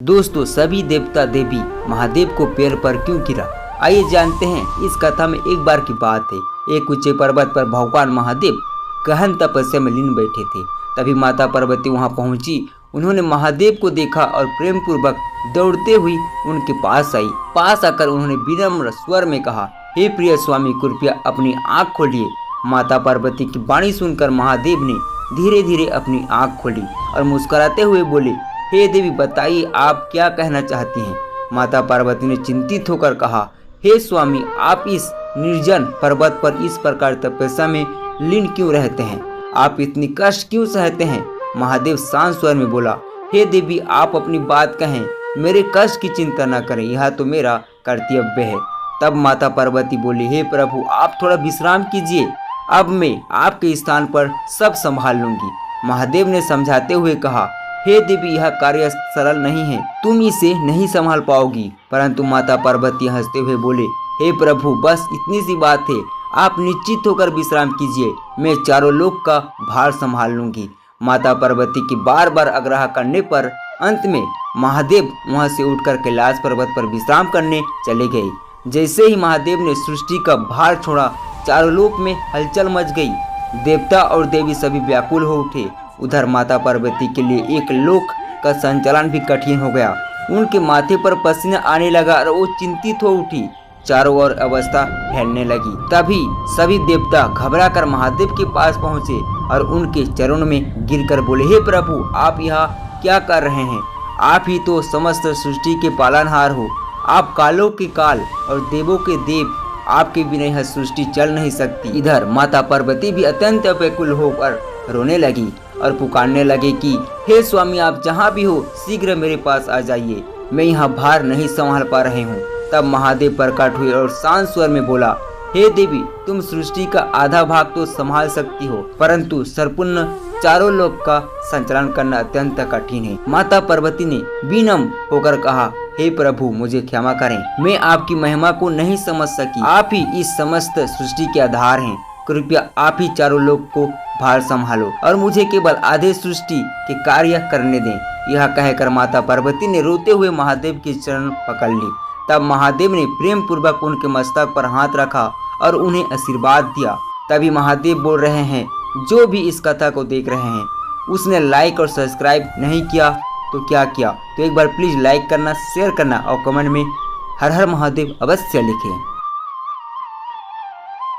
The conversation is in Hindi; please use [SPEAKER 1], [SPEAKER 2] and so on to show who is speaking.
[SPEAKER 1] दोस्तों सभी देवता देवी महादेव को पैर पर क्यों गिरा, आइए जानते हैं। इस कथा में एक बार की बात है। एक ऊंचे पर्वत पर भगवान महादेव गहन तपस्या में लीन बैठे थे। तभी माता पार्वती वहां पहुंची। उन्होंने महादेव को देखा और प्रेम पूर्वक दौड़ते हुई उनके पास आई। पास आकर उन्होंने विनम्र स्वर में कहा, हे प्रिय स्वामी, कृपया अपनी आँख खोलिए। माता पार्वती की वाणी सुनकर महादेव ने धीरे धीरे अपनी आँख खोली और मुस्कुराते हुए बोले, हे देवी, बताइए आप क्या कहना चाहती हैं। माता पार्वती ने चिंतित होकर कहा, हे स्वामी, आप इस निर्जन पर्वत पर इस प्रकार तपस्या में लीन क्यों रहते हैं? आप इतनी कष्ट क्यों सहते हैं? महादेव शांत स्वर में बोला, हे देवी, आप अपनी बात कहें, मेरे कष्ट की चिंता न करें, यह तो मेरा कर्तव्य है। तब माता पार्वती बोली, हे प्रभु, आप थोड़ा विश्राम कीजिए, अब मैं आपके स्थान पर सब संभाल लूंगी। महादेव ने समझाते हुए कहा, हे देवी, यह कार्य सरल नहीं है, तुम इसे नहीं संभाल पाओगी। परंतु माता पार्वती हंसते हुए बोले, हे प्रभु, बस इतनी सी बात है, आप निश्चित होकर विश्राम कीजिए, मैं चारों लोक का भार संभाल लूंगी। माता पार्वती की बार बार आग्रह करने पर अंत में महादेव वहां से उठकर कैलाश पर्वत पर विश्राम करने चले गए। जैसे ही महादेव ने सृष्टि का भार छोड़ा, चारों लोक में हलचल मच गई। देवता और देवी सभी व्याकुल हो उठे। उधर माता पार्वती के लिए एक लोक का संचालन भी कठिन हो गया। उनके माथे पर पसीना आने लगा और वो चिंतित हो उठी। चारों ओर अवस्था फैलने लगी। तभी सभी देवता घबराकर महादेव के पास पहुंचे और उनके चरणों में गिरकर बोले, हे प्रभु, आप यहाँ क्या कर रहे हैं? आप ही तो समस्त सृष्टि के पालनहार हो, आप कालों के काल और देवों के देव, आपके बिना यह सृष्टि चल नहीं सकती। इधर माता पार्वती भी अत्यंत व्याकुल होकर रोने लगी और पुकारने लगे कि हे स्वामी, आप जहाँ भी हो शीघ्र मेरे पास आ जाइए, मैं यहाँ भार नहीं संभाल पा रहे हूँ। तब महादेव प्रकट हुए और शांत स्वर में बोला, हे देवी, तुम सृष्टि का आधा भाग तो संभाल सकती हो, परंतु संपूर्ण चारों लोक का संचालन करना अत्यंत कठिन है। माता पार्वती ने विनम्र होकर कहा, हे प्रभु, मुझे क्षमा करें, मैं आपकी महिमा को नहीं समझ सकी। आप ही इस समस्त सृष्टि के आधार हैं, कृपया आप ही चारों लोक को भार संभालो और मुझे केवल आधे सृष्टि के कार्य करने दें। यह कहकर माता पार्वती ने रोते हुए महादेव के चरण पकड़ ली। तब महादेव ने प्रेम पूर्वक उनके मस्तक पर हाथ रखा और उन्हें आशीर्वाद दिया। तभी महादेव बोल रहे हैं, जो भी इस कथा को देख रहे हैं उसने लाइक और सब्सक्राइब नहीं किया तो क्या किया? तो एक बार प्लीज लाइक करना, शेयर करना और कमेंट में हर हर महादेव अवश्य लिखें।